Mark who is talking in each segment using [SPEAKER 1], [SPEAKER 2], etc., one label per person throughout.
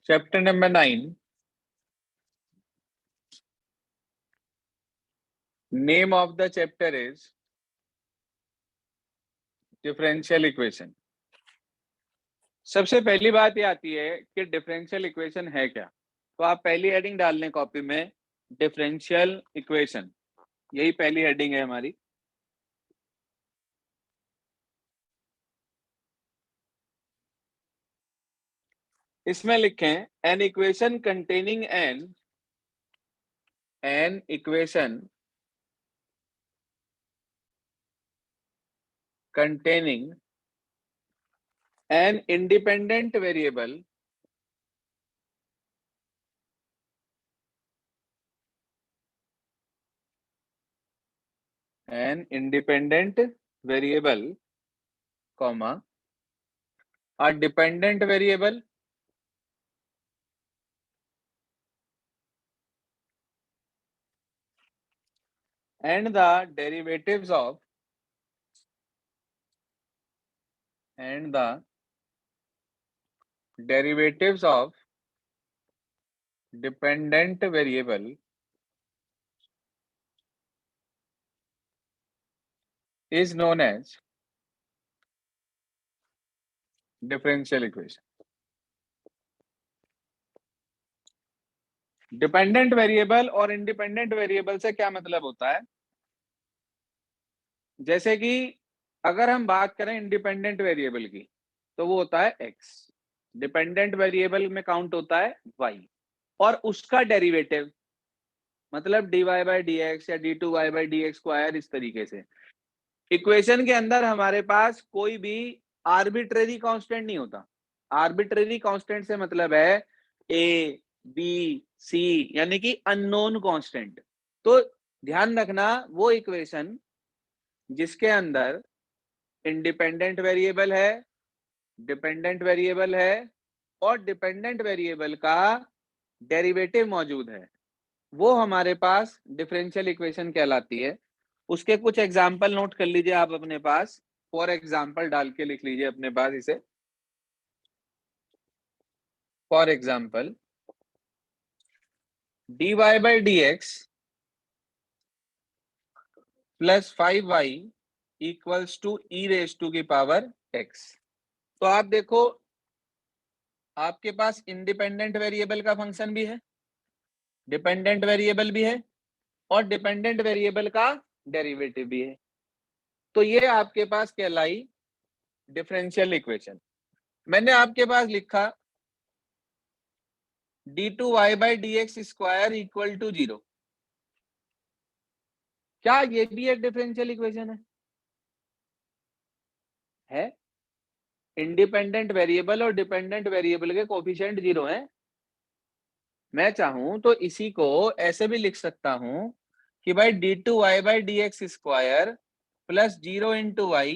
[SPEAKER 1] Chapter number 9. Name of the chapter is differential equation. सबसे पहली बात ये आती है कि डिफरेंशियल इक्वेशन है क्या। तो आप पहली हेडिंग डाल लें कॉपी में, डिफरेंशियल इक्वेशन। यही पहली हेडिंग है हमारी। इसमें लिखें an equation containing an equation containing an independent variable comma a dependent variable and the derivatives of dependent variable is known as differential equation. Dependent variable और इंडिपेंडेंट वेरिएबल से क्या मतलब होता है? जैसे कि अगर हम बात करें इंडिपेंडेंट वेरिएबल की, तो वो होता है x, डिपेंडेंट वेरिएबल में काउंट होता है y, और उसका डेरिवेटिव मतलब dy बाई डी एक्स या d2y by d x square. इस तरीके से इक्वेशन के अंदर हमारे पास कोई भी आर्बिट्रेरी कांस्टेंट नहीं होता। आर्बिट्रेरी कांस्टेंट से मतलब है a, b, c, यानी कि अननोन कांस्टेंट। तो ध्यान रखना, वो इक्वेशन जिसके अंदर इंडिपेंडेंट वेरिएबल है, डिपेंडेंट वेरिएबल है और डिपेंडेंट वेरिएबल का डेरिवेटिव मौजूद है, वो हमारे पास डिफरेंशियल इक्वेशन कहलाती है। उसके कुछ एग्जाम्पल नोट कर लीजिए आप अपने पास। फॉर एग्जाम्पल डाल के लिख लीजिए अपने पास इसे। For example dy by d x plus 5y equals to e raise to की पावर x। तो आप देखो, आपके पास इंडिपेंडेंट वेरिएबल का फंक्शन भी है, डिपेंडेंट वेरिएबल भी है और डिपेंडेंट वेरिएबल का डेरिवेटिव भी है। तो ये आपके पास कहलाई डिफरेंशियल इक्वेशन। मैंने आपके पास लिखा d2y by d x square equal to 0। क्या ये भी एक डिफरेंशियल इक्वेशन है? इंडिपेंडेंट वेरिएबल और डिपेंडेंट वेरिएबल के कोफिशिएंट 0 हैं। मैं चाहूं तो इसी को ऐसे भी लिख सकता हूं कि भाई d2y by d x square plus 0 into y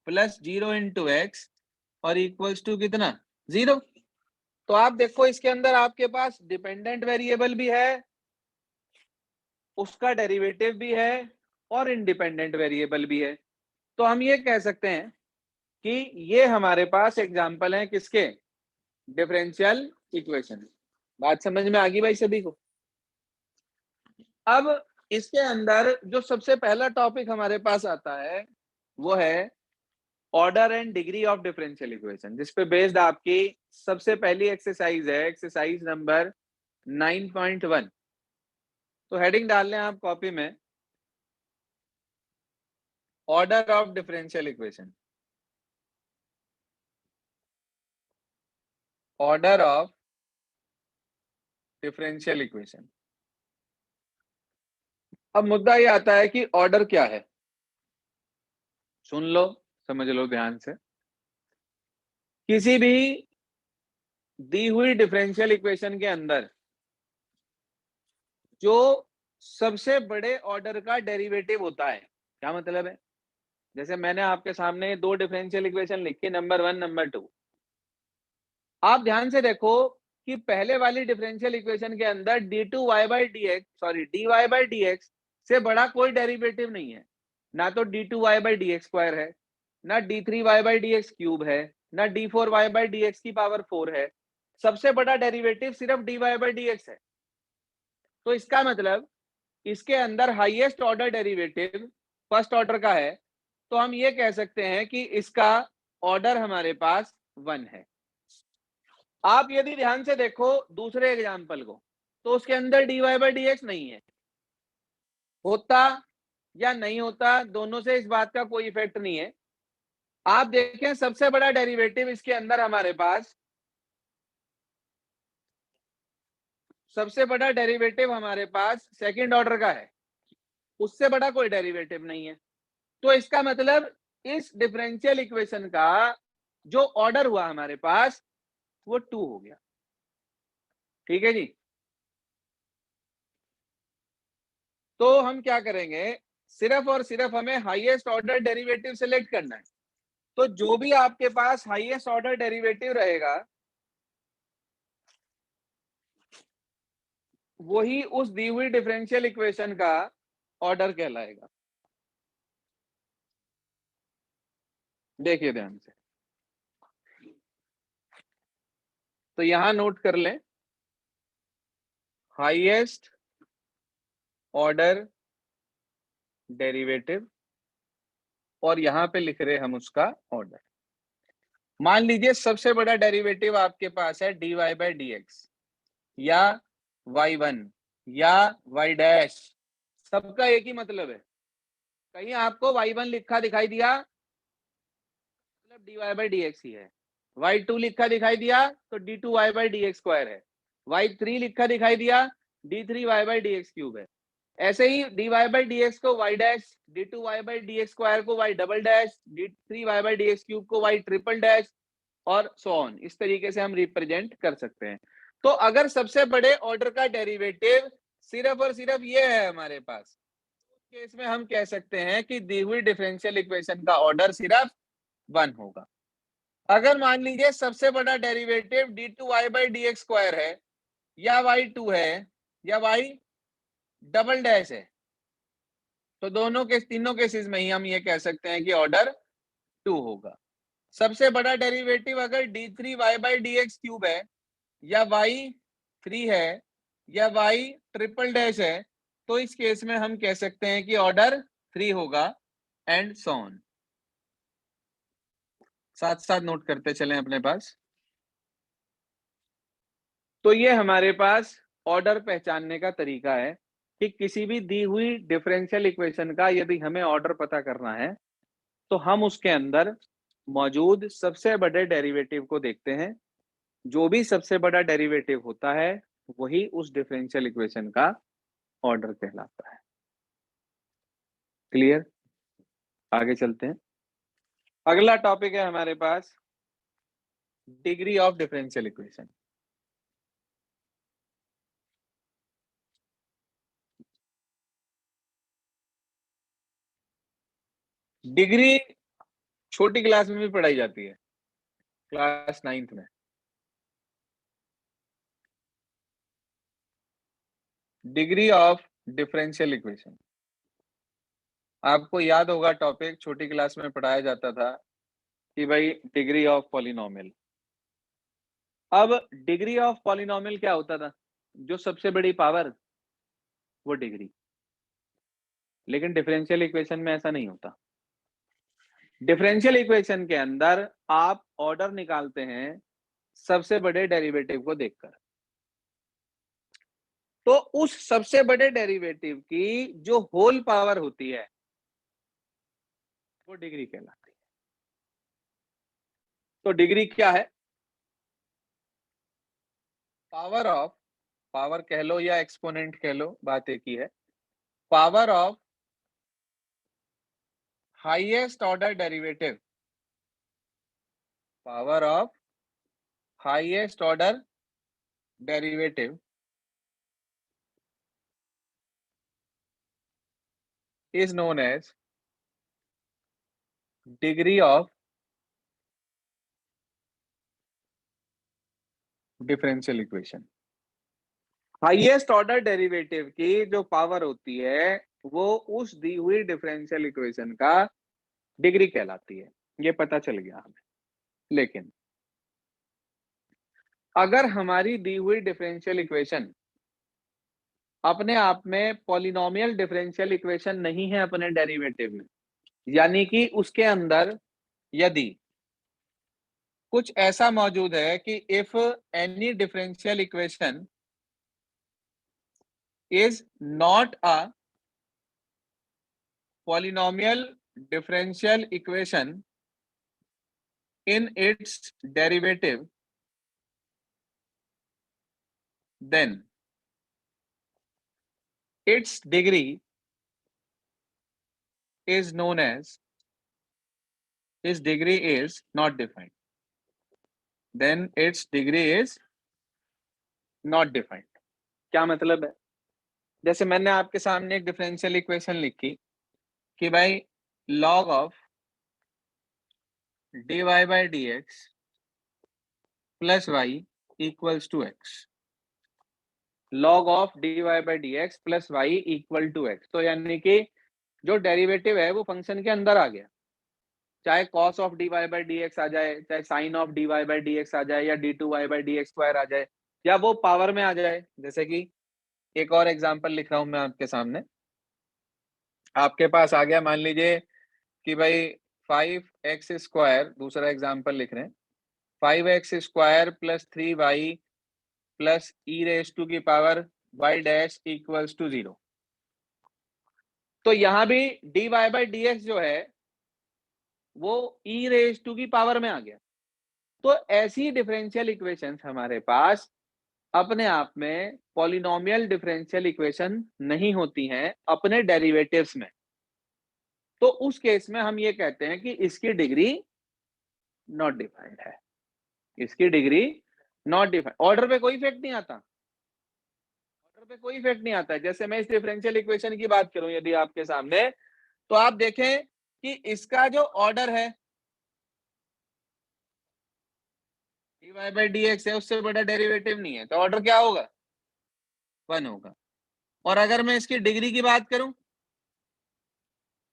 [SPEAKER 1] plus 0 into x और इक्वल्स टू कितना? 0। तो आप देखो, इसके अंदर आपके पास डिपेंडेंट वेरिएबल भी है, उसका डेरिवेटिव भी है और इंडिपेंडेंट वेरिएबल भी है। तो हम ये कह सकते हैं कि ये हमारे पास एग्जांपल है किसके? Differential equation. बात समझ में आ गई भाई सभी को? अब इसके अंदर जो सबसे पहला टॉपिक हमारे पास आता है वो है order and degree of differential equation, जिस पे बेस्ड आपकी सबसे पहली एक्सरसाइज है, एक्सरसाइज नंबर 9.1। तो हेडिंग डाल लें आप कॉपी में, order of differential equation. Order of differential equation. अब मुद्दा ये आता है कि ऑर्डर क्या है। सुन लो, समझ लो ध्यान से। किसी भी दी हुई डिफरेंशियल इक्वेशन के अंदर जो सबसे बड़े ऑर्डर का डेरिवेटिव होता है, क्या मतलब है? जैसे मैंने आपके सामने दो डिफरेंशियल इक्वेशन लिखी, नंबर 1 नंबर 2। आप ध्यान से देखो कि पहले वाली डिफरेंशियल इक्वेशन के अंदर d2y by d x, sorry dy by d x से बड़ा कोई डेरिवेटिव नहीं है। ना तो d2y by d x square है, ना d3y by d x cube है, ना d4y बाई डी एक्स की पावर 4 है। सबसे बड़ा डेरिवेटिव सिर्फ dy बाई dx है, तो इसका मतलब इसके अंदर highest order derivative first order का है, तो हम ये कह सकते हैं कि इसका ऑर्डर हमारे पास 1 है। आप यदि ध्यान से देखो दूसरे एग्जाम्पल को, तो उसके अंदर dy बाई dx नहीं है। होता या नहीं होता, दोनों से इस बात का कोई इफेक्ट नहीं है। आप देखें सबसे बड़ा डेरिवेटिव इसके अंदर हमारे पास, सबसे बड़ा डेरिवेटिव हमारे पास सेकंड ऑर्डर का है, उससे बड़ा कोई डेरिवेटिव नहीं है। तो इसका मतलब इस डिफरेंशियल इक्वेशन का जो ऑर्डर हुआ हमारे पास वो 2 हो गया। ठीक है जी। तो हम क्या करेंगे, सिर्फ और सिर्फ हमें हाईएस्ट ऑर्डर डेरिवेटिव सिलेक्ट करना है। तो जो भी आपके पास हाईएस्ट ऑर्डर डेरिवेटिव रहेगा वही उस दी हुई डिफरेंशियल इक्वेशन का ऑर्डर कहलाएगा। देखिए ध्यान से, तो यहां नोट कर लें हाईएस्ट ऑर्डर डेरिवेटिव और यहां पे लिख रहे हम उसका ऑर्डर। मान लीजिए सबसे बड़ा डेरिवेटिव आपके पास है dy बाई dx या y1 या y डैश, सबका एक ही मतलब है। कहीं आपको y1 लिखा दिखाई दिया मतलब dy बाई dx ही है, y2 लिखा दिखाई दिया तो d2y बाई dx स्क्वायर है, y3 लिखा दिखाई दिया d3y बाई dx क्यूब है। ऐसे ही dy बाई dx को y dash, d2y by dx square को y double dash, d3y by dx cube को y ट्रिपल डैश और सो ऑन, इस तरीके से हम रिप्रेजेंट कर सकते हैं। तो अगर सबसे बड़े ऑर्डर का डेरिवेटिव सिर्फ और सिर्फ ये है हमारे पास, तो केस में हम कह सकते हैं कि दी हुई डिफरेंशियल इक्वेशन का ऑर्डर सिर्फ 1 होगा। अगर मान लीजिए सबसे बड़ा derivative d2y by dx square है या y2 है या y डबल डैश है, तो दोनों के तीनों केसेस में ही हम ये कह सकते हैं कि ऑर्डर 2 होगा। सबसे बड़ा डेरिवेटिव अगर d3y बाई dx क्यूब है या y3 है या y ट्रिपल डैश है, तो इस केस में हम कह सकते हैं कि ऑर्डर 3 होगा एंड सो ऑन। साथ साथ नोट करते चलें अपने पास। तो ये हमारे पास ऑर्डर पहचानने का तरीका है कि किसी भी दी हुई डिफरेंशियल इक्वेशन का यदि हमें ऑर्डर पता करना है तो हम उसके अंदर मौजूद सबसे बड़े डेरिवेटिव को देखते हैं। जो भी सबसे बड़ा डेरिवेटिव होता है वही उस डिफरेंशियल इक्वेशन का ऑर्डर कहलाता है। क्लियर? आगे चलते हैं। अगला टॉपिक है हमारे पास degree of differential equation. Degree छोटी क्लास में भी पढ़ाई जाती है, क्लास 9th में। डिग्री ऑफ डिफरेंशियल इक्वेशन आपको याद होगा, टॉपिक छोटी क्लास में पढ़ाया जाता था कि भाई डिग्री ऑफ पॉलिनोमियल। अब डिग्री ऑफ पॉलिनोमियल क्या होता था? जो सबसे बड़ी पावर वो डिग्री। लेकिन डिफरेंशियल इक्वेशन में ऐसा नहीं होता। डिफरेंशियल इक्वेशन के अंदर आप ऑर्डर निकालते हैं सबसे बड़े डेरिवेटिव को देखकर। तो उस सबसे बड़े डेरिवेटिव की जो होल पावर होती है वो डिग्री कहलाती है। तो डिग्री क्या है? पावर ऑफ, पावर कह लो या एक्सपोनेंट कह लो, बात एक ही है। Power of highest order derivative, power of highest order derivative is known as degree of differential equation। Highest order derivative की जो पावर होती है वो उस दी हुई डिफरेंशियल इक्वेशन का डिग्री कहलाती है। ये पता चल गया हमें। लेकिन अगर हमारी दी हुई डिफरेंशियल इक्वेशन अपने आप में पॉलिनोमियल डिफरेंशियल इक्वेशन नहीं है अपने डेरिवेटिव में, यानी कि उसके अंदर यदि कुछ ऐसा मौजूद है कि if any differential equation is not a polynomial differential equation in its derivative, then its degree is known as, its degree is not defined. Then its degree is not defined. क्या मतलब है? जैसे मैंने आपके सामने एक डिफरेंशियल इक्वेशन लिखी कि भाई log of dy by dx plus y equals to x. log of dy by dx plus y equal to x. तो यानी कि जो डेरिवेटिव है वो फंक्शन के अंदर आ गया, चाहे cos of dy by dx आ जाए, चाहे sin of dy by dx आ जाए, या d2y by dx स्क्वायर आ जाए, या वो पावर में आ जाए। जैसे कि एक और एग्जांपल लिख रहा हूं मैं आपके सामने, आपके पास आ गया, मान लीजिए कि भाई 5x स्क्वायर, दूसरा एग्जांपल लिख रहे हैं, 5x square plus 3y plus E raise to की power y dash equals to 0। तो यहां भी dy by dx जो है वो ई रेस टू की पावर में आ गया। तो ऐसी डिफरेंशियल इक्वेशंस हमारे पास अपने आप में पॉलिनोमियल डिफरेंशियल इक्वेशन नहीं होती हैं अपने डेरिवेटिव्स में। तो उस केस में हम ये कहते हैं कि इसकी डिग्री नॉट डिफाइंड है, इसकी डिग्री नॉट डिफाइंड। ऑर्डर पे कोई इफेक्ट नहीं आता, ऑर्डर पे कोई इफेक्ट नहीं आता। जैसे मैं इस डिफरेंशियल इक्वेशन की बात करूं यदि आपके सामने, तो आप देखें कि इसका जो ऑर्डर है dy by dx है, उससे बड़ा डेरिवेटिव नहीं है, तो ऑर्डर क्या होगा? 1 होगा। और अगर मैं इसकी डिग्री की बात करूं,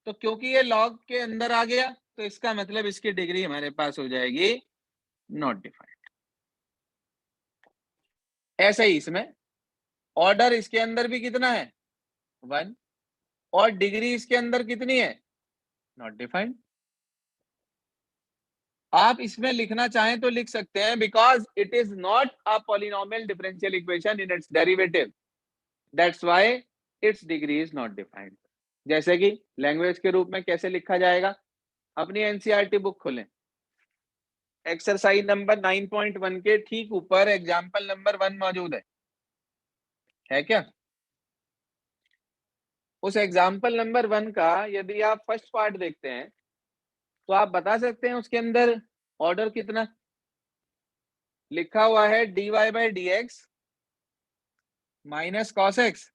[SPEAKER 1] तो क्योंकि ये लॉग के अंदर आ गया, तो इसका मतलब इसकी डिग्री हमारे पास हो जाएगी नॉट डिफाइंड। ऐसे ही इसमें ऑर्डर इसके अंदर भी कितना है? 1, और डिग्री इसके अंदर कितनी है? Not defined. आप इसमें लिखना चाहें तो लिख सकते हैं, because it is not a polynomial differential equation in its derivative, that's why it's degree is not defined. जैसे कि लैंग्वेज के रूप में कैसे लिखा जाएगा, अपनी एनसीईआरटी बुक खोलें, एक्सरसाइज नंबर 9.1 के ठीक ऊपर एग्जाम्पल नंबर 1 मौजूद है क्या? उस एग्जाम्पल नंबर 1 का यदि आप फर्स्ट पार्ट देखते हैं तो आप बता सकते हैं उसके अंदर ऑर्डर कितना लिखा हुआ है? dy by dx minus cos x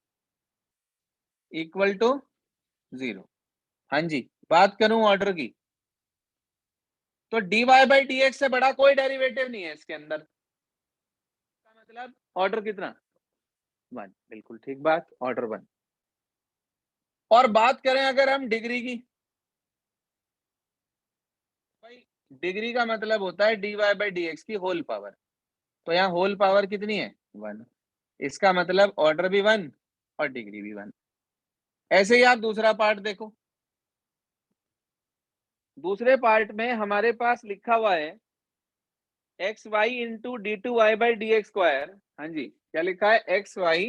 [SPEAKER 1] equal to 0। हाँ जी, बात करूं ऑर्डर की, तो dy by dx से बड़ा कोई डेरिवेटिव नहीं है इसके अंदर, इसका मतलब ऑर्डर कितना? 1। बिल्कुल ठीक बात, ऑर्डर 1। और बात करें अगर हम डिग्री की, भाई डिग्री का मतलब होता है dy by dx की होल पावर, तो यहाँ होल पावर कितनी है? 1। इसका मतलब ऑर्डर भी 1 और डिग्री भी 1। ऐसे ही आप दूसरा पार्ट देखो, दूसरे पार्ट में हमारे पास लिखा हुआ है x y into d two y by d x square. हाँ जी, क्या लिखा है? X y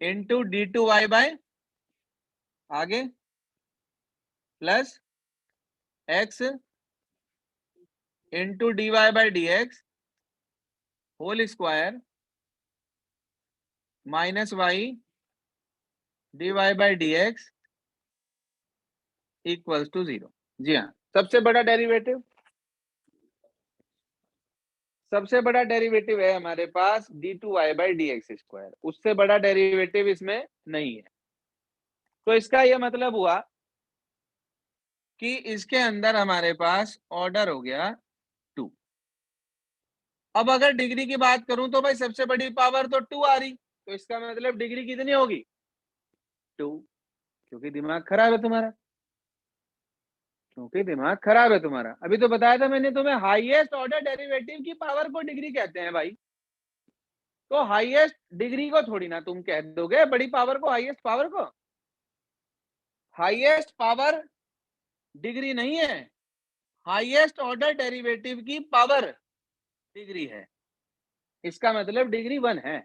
[SPEAKER 1] into d two y by आगे plus x into d y by d x whole square minus y d y by d x equals to 0। जी हाँ, सबसे बड़ा डेरिवेटिव, सबसे बड़ा डेरिवेटिव है हमारे पास d two y by d x square, उससे बड़ा डेरिवेटिव इसमें नहीं है। तो इसका यह मतलब हुआ कि इसके अंदर हमारे पास ऑर्डर हो गया 2। अब अगर डिग्री की बात करूं तो भाई सबसे बड़ी पावर तो 2 आ रही, तो इसका मतलब डिग्री कितनी होगी? 2। क्योंकि दिमाग खराब है तुम्हारा। क्योंकि दिमाग खराब है तुम्हारा। अभी तो बताया था मैंने तुम्हें, हाईएस्ट ऑर्डर डेरिवेटिव की पावर को डिग्री कहते हैं भाई। तो हाईएस्ट डिग्री को थोड़ी ना तुम कह दोगे बड़ी पावर को, हाईएस्ट पावर को। हाईएस्ट पावर डिग्री नहीं है, हाईएस्ट ऑर्डर डेरिवेटिव की पावर डिग्री है। इसका मतलब डिग्री 1 है,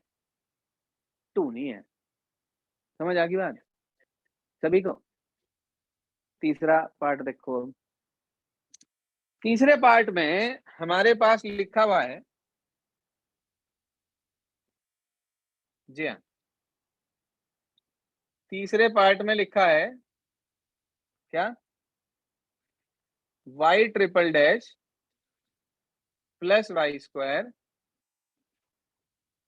[SPEAKER 1] 2 नहीं है। समझ आ गई बात सभी को? तीसरा पार्ट देखो। तीसरे पार्ट में हमारे पास लिखा हुआ है, जी हाँ, तीसरे पार्ट में लिखा है क्या, y triple dash plus y square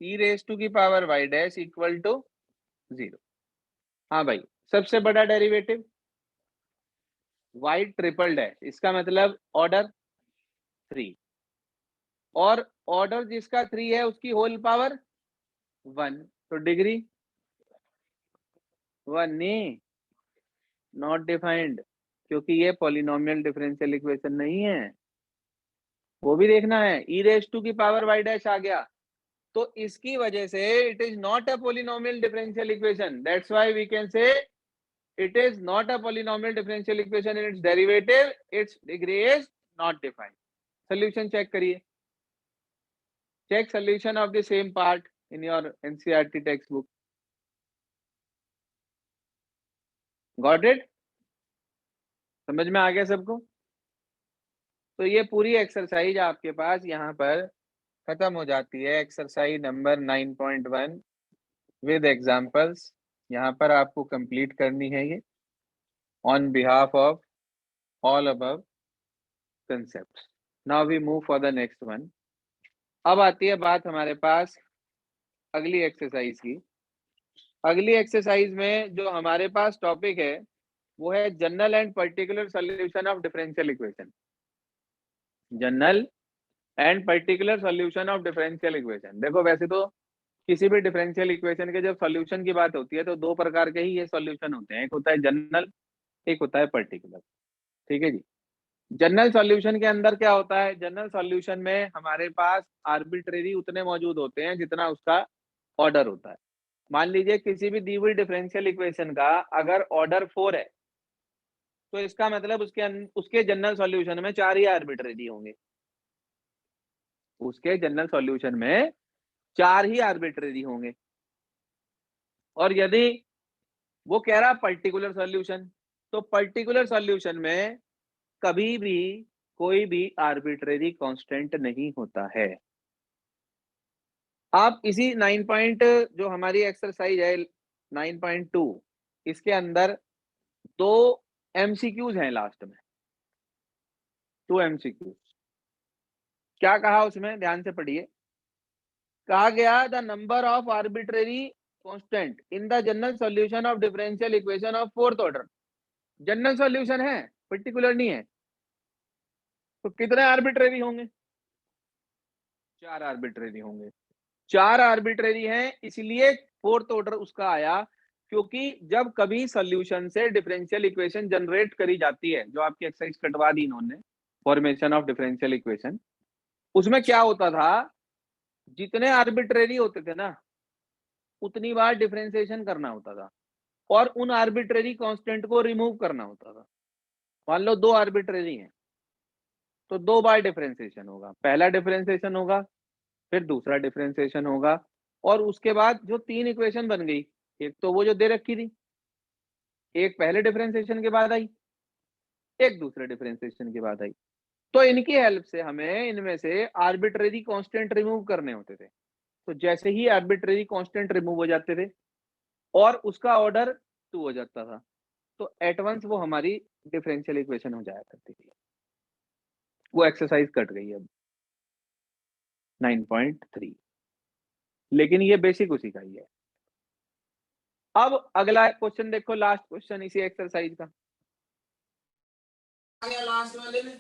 [SPEAKER 1] e raise to की power y dash equal to 0। हाँ भाई, सबसे बड़ा डेरिवेटिव y ट्रिपल डैश, इसका मतलब ऑर्डर 3, और ऑर्डर जिसका 3 है उसकी होल पावर 1, तो डिग्री 1 नहीं, नॉट डिफाइंड, क्योंकि ये पॉलिनोमियल डिफरेंशियल इक्वेशन नहीं है। वो भी देखना है। ई रेस टू की पावर y डैश आ गया, तो इसकी वजह से it is not a polynomial differential equation. That's why we can say it is not a polynomial differential equation in its derivative, its degree is not defined. Solution check करिए, check solution of the same part in your NCERT textbook. Got it? समझ में आ गया सबको? तो ये पूरी exercise आपके पास यहाँ पर खत्म हो जाती है, एक्सरसाइज नंबर 9.1 विद एग्जांपल्स। यहाँ पर आपको कंप्लीट करनी है ये on behalf of all above concepts. Now we move for the next one. अब आती है बात हमारे पास अगली एक्सरसाइज की। अगली एक्सरसाइज में जो हमारे पास टॉपिक है वो है general and particular solution of differential equation. General and particular solution of differential equation. देखो वैसे तो किसी भी डिफरेंशियल इक्वेशन के जब सॉल्यूशन की बात होती है तो दो प्रकार के ही ये सॉल्यूशन होते हैं, एक होता है जनरल, एक होता है पर्टिकुलर। ठीक है जी। जनरल सॉल्यूशन के अंदर क्या होता है, जनरल सॉल्यूशन में हमारे पास आर्बिट्रेरी उतने मौजूद होते हैं जितना उसका ऑर्डर होता है। मान लीजिए किसी भी दी हुई डिफरेंशियल इक्वेशन का अगर ऑर्डर 4 है तो इसका मतलब उसके जनरल सॉल्यूशन में 4 ही आर्बिट्रेरी होंगे। उसके जनरल सॉल्यूशन में 4 ही आर्बिट्रेरी होंगे। और यदि वो कह रहा पर्टिकुलर सॉल्यूशन, तो पर्टिकुलर सॉल्यूशन में कभी भी कोई भी आर्बिट्रेरी कांस्टेंट नहीं होता है। आप इसी 9 पॉइंट जो हमारी एक्सरसाइज है 9.2, इसके अंदर 2 एमसीक्यूज हैं लास्ट में, 2 एमसीक्यूज। क्या कहा उसमें, ध्यान से पढ़िए। कहा गया the number of arbitrary constant in the general solution of differential equation of 4th order. General solution है, पर्टिकुलर नहीं है, तो कितने आर्बिट्रेरी होंगे, 4 आर्बिट्रेरी होंगे। 4 आर्बिट्रेरी हैं, इसलिए 4th ऑर्डर उसका आया, क्योंकि जब कभी सॉल्यूशन से डिफरेंशियल इक्वेशन जनरेट करी जाती है, जो आपकी एक्सरसाइज कटवा दी इन्होंने, फॉर्मेशन ऑफ डिफरेंशियल इक्वेशन, उसमें क्या होता था, जितने आर्बिट्रेरी होते थे ना उतनी बार डिफरेंशिएशन करना होता था और उन आर्बिट्रेरी कांस्टेंट को रिमूव करना होता था। मान लो 2 आर्बिट्रेरी हैं तो 2 बार डिफरेंशिएशन होगा, पहला डिफरेंशिएशन होगा, फिर दूसरा डिफरेंशिएशन होगा, और उसके बाद जो 3 इक्वेशन बन गई, एक तो वो जो दे रखी थी, एक पहले डिफरेंशिएशन के बाद आई, एक दूसरे डिफरेंशिएशन के बाद आई। तो इनकी हेल्प से हमें इनमें से आर्बिट्रेरी कांस्टेंट रिमूव करने होते थे। तो जैसे ही आर्बिट्रेरी कांस्टेंट रिमूव हो जाते थे और उसका ऑर्डर 2 हो जाता था, तो एट वंस वो हमारी डिफरेंशियल इक्वेशन हो जाया करती थी। वो एक्सरसाइज कट गई अब 9.3, लेकिन ये बेसिक उसी का ही है। अब अगला क्वेश्चन देखो, लास्ट क्वेश्चन इसी एक्सरसाइज का। लास्ट वाले में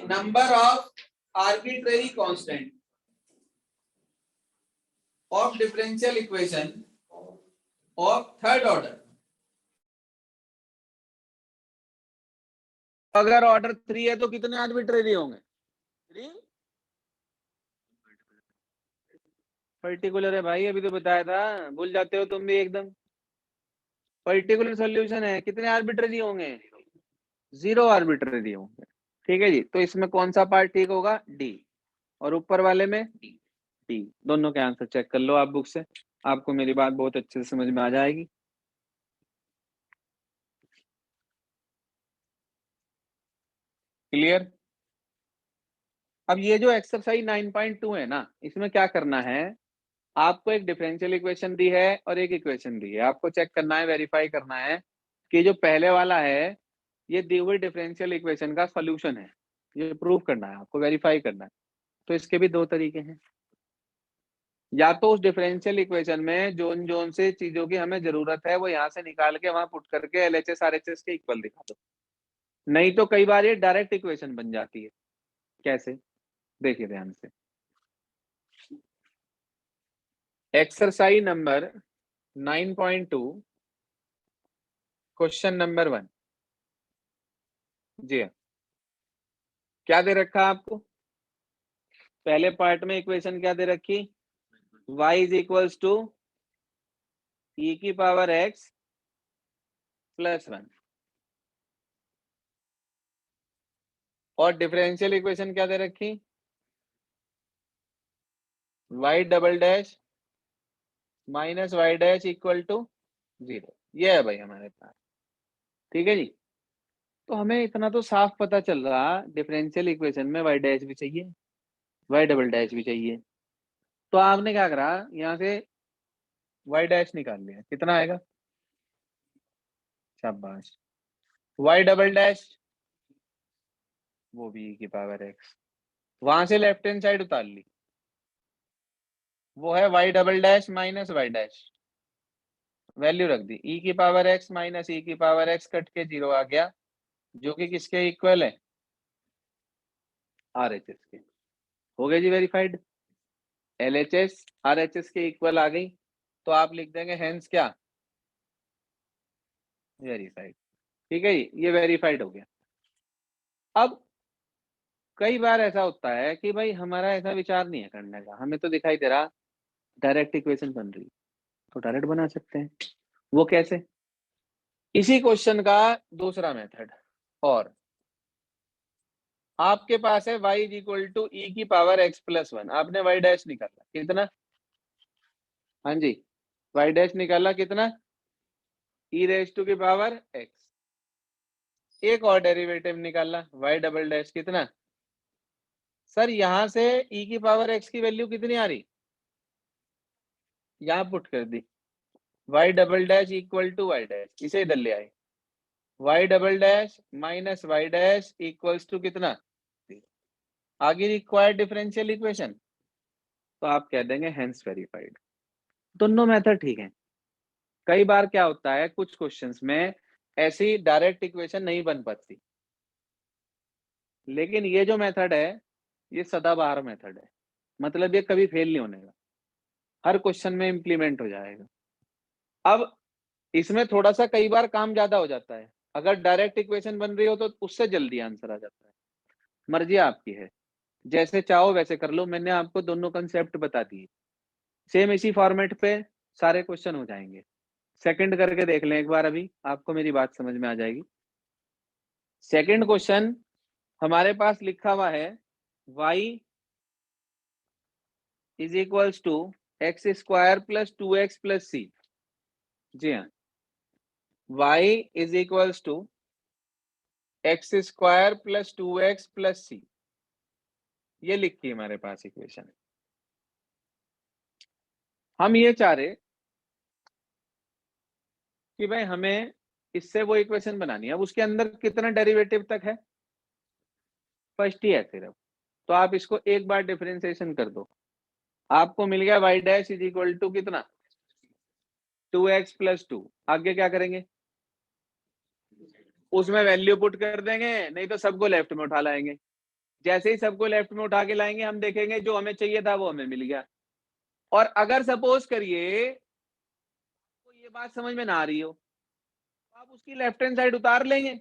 [SPEAKER 1] number of arbitrary constant of differential equation of 3rd order अगर ऑर्डर 3 है तो कितने आर्बिट्रेरी होंगे? 3 पर्टिकुलर है भाई, अभी तो बताया था, भूल जाते हो तुम भी एकदम। पर्टिकुलर सॉल्यूशन है, कितने आर्बिट्रेरी होंगे? 0 आर्बिट्रेरी होंगे। ठीक है जी, तो इसमें कौन सा पार्ट ठीक होगा? डी। और ऊपर वाले में डी। दोनों के आंसर चेक कर लो आप बुक से, आपको मेरी बात बहुत अच्छे से समझ में आ जाएगी। क्लियर? अब ये जो एक्सरसाइज 9.2 है ना, इसमें क्या करना है, आपको एक डिफरेंशियल इक्वेशन दी है और एक इक्वेशन दी है, आपको चेक करना है, वेरीफाई करना है कि जो पहले वाला है ये दी हुई डिफरेंशियल इक्वेशन का सॉल्यूशन है, ये प्रूव करना है आपको, वेरीफाई करना है। तो इसके भी 2 तरीके हैं, या तो उस डिफरेंशियल इक्वेशन में जोन जोन से चीजों की हमें जरूरत है वो यहाँ से निकाल के वहां पुट करके एलएचएस आरएचएस के इक्वल दिखा दो, नहीं तो कई बार ये डायरेक्ट इक्वेशन बन जाती है। कैसे? देखिए ध्यान से, एक्सरसाइज नंबर 9.2 क्वेश्चन नंबर 1। जी हाँ, क्या दे रखा है आपको? पहले पार्ट में इक्वेशन क्या दे रखी? y is equals to e की पावर x प्लस 1, और डिफरेंशियल इक्वेशन क्या दे रखी? y double dash minus y dash equal to 0। ये है भाई हमारे पास। ठीक है जी, तो हमें इतना तो साफ पता चल रहा, डिफरेंशियल इक्वेशन में y डैश भी चाहिए, y डबल डैश भी चाहिए। तो आपने क्या करा, यहाँ से y डैश निकाल लिया, कितना आएगा? शाबाश। y डबल डैश वो भी e की पावर x, वहां से लेफ्ट हैंड साइड उतार ली, वो है y double dash minus y dash, value रख दी, e की पावर x माइनस e की पावर x कट के 0 आ गया, जो कि किसके इक्वल है? आरएचएस के। हो गया जी वेरीफाइड, एलएचएस आरएचएस के इक्वल आ गई, तो आप लिख देंगे हेंस क्या? वेरीफाइड। ठीक है जी, ये वेरीफाइड हो गया। अब कई बार ऐसा होता है कि भाई हमारा ऐसा विचार नहीं है करने का, हमें तो दिखाई दे रहा डायरेक्ट इक्वेशन बन रही, तो डायरेक्ट बना सकते हैं। वो कैसे? इसी क्वेश्चन का दूसरा मेथड, और आपके पास है y इज इक्वल टू ई की पावर x प्लस 1, आपने y डैश निकाला कितना? हाँ जी, y डैश निकाला कितना? e रेज टू की पावर x। एक और डेरिवेटिव निकाला, y डबल डैश कितना? सर यहां से e की पावर x की वैल्यू कितनी आ रही? यहां पुट कर दी, y double dash equal to y dash, इसे इधर ले आए, y double dash minus y dash equals to कितना? आगे रिक्वायर्ड डिफरेंशियल इक्वेशन, तो आप कह देंगे हेंस वेरीफाइड। दोनों मेथड ठीक है। कई बार क्या होता है, कुछ क्वेश्चंस में ऐसी डायरेक्ट इक्वेशन नहीं बन पाती, लेकिन ये जो मेथड है ये सदाबहार मेथड है, मतलब ये कभी फेल नहीं होने का, हर क्वेश्चन में इंप्लीमेंट हो जाएगा। अब इसमें थोड़ा सा कई बार काम ज्यादा हो जाता है, अगर डायरेक्ट इक्वेशन बन रही हो तो उससे जल्दी आंसर आ जाता है, मर्जी आपकी है, जैसे चाहो वैसे कर लो। मैंने आपको दोनों कंसेप्ट बता दिए, सेम इसी फॉर्मेट पे सारे क्वेश्चन हो जाएंगे। सेकंड करके देख लें एक बार, अभी आपको मेरी बात समझ में आ जाएगी। सेकंड क्वेश्चन हमारे पास लिखा हुआ है y is equals to x square plus 2x plus c. जी हाँ, y is equals to x square plus 2x plus c, ये लिखी है हमारे पास इक्वेशन। हम ये चाह रहे कि भाई हमें इससे वो इक्वेशन बनानी है, अब उसके अंदर कितना डेरिवेटिव तक है? फर्स्ट ही है सिर्फ, तो आप इसको एक बार डिफरेंशिएशन कर दो, आपको मिल गया y dash is equal to कितना? 2x plus 2। आगे क्या करेंगे? उसमें वैल्यू पुट कर देंगे, नहीं तो सबको लेफ्ट में उठा लाएंगे। जैसे ही सबको लेफ्ट में उठा के लाएंगे, हम देखेंगे जो हमें चाहिए था वो हमें मिल गया। और अगर सपोज करिए तो ये बात समझ में ना आ रही हो, तो आप उसकी लेफ्ट हैंड साइड उतार लेंगे,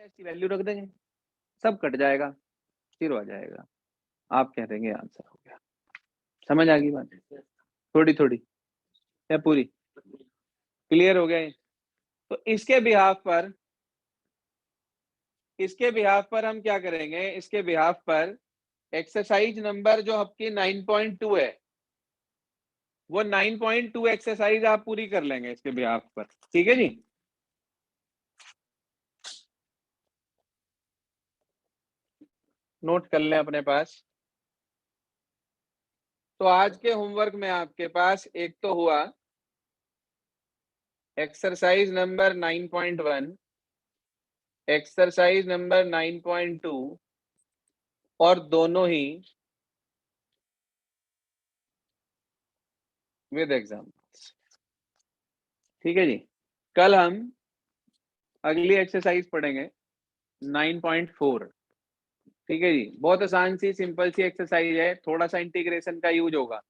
[SPEAKER 1] ऐसी वैल्यू रख देंगे, सब कट जाएगा, 0 आ जाएगा। आप कह देंगे आंसर हो गया। समझ आ गई बात? थोड़ी थोड़ी या पूरी क्लियर हो गया? तो इसके बिहाफ पर हम क्या करेंगे, इसके बिहाफ पर एक्सरसाइज नंबर जो आपकी 9.2 है, वो 9.2 एक्सरसाइज आप पूरी कर लेंगे इसके बिहाफ पर। ठीक है जी। नोट कर लें अपने पास। तो आज के होमवर्क में आपके पास एक तो हुआ एक्सरसाइज नंबर 9.1, एक्सरसाइज नंबर 9.2, और दोनों ही विद एग्जाम्पल्स। ठीक है जी। कल हम अगली एक्सरसाइज पढ़ेंगे 9.4। ठीक है जी। बहुत आसान सी सिंपल सी एक्सरसाइज है, थोड़ा सा इंटीग्रेशन का यूज होगा।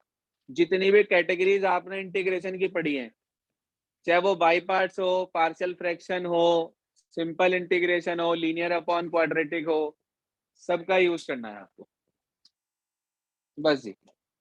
[SPEAKER 1] जितनी भी कैटेगरीज आपने इंटीग्रेशन की पढ़ी हैं, चाहे वो बाई पार्ट्स हो, पार्शियल फ्रैक्शन हो, सिंपल इंटीग्रेशन हो, लीनियर अपॉन क्वाड्रेटिक हो, सबका यूज करना है आपको। बस जी।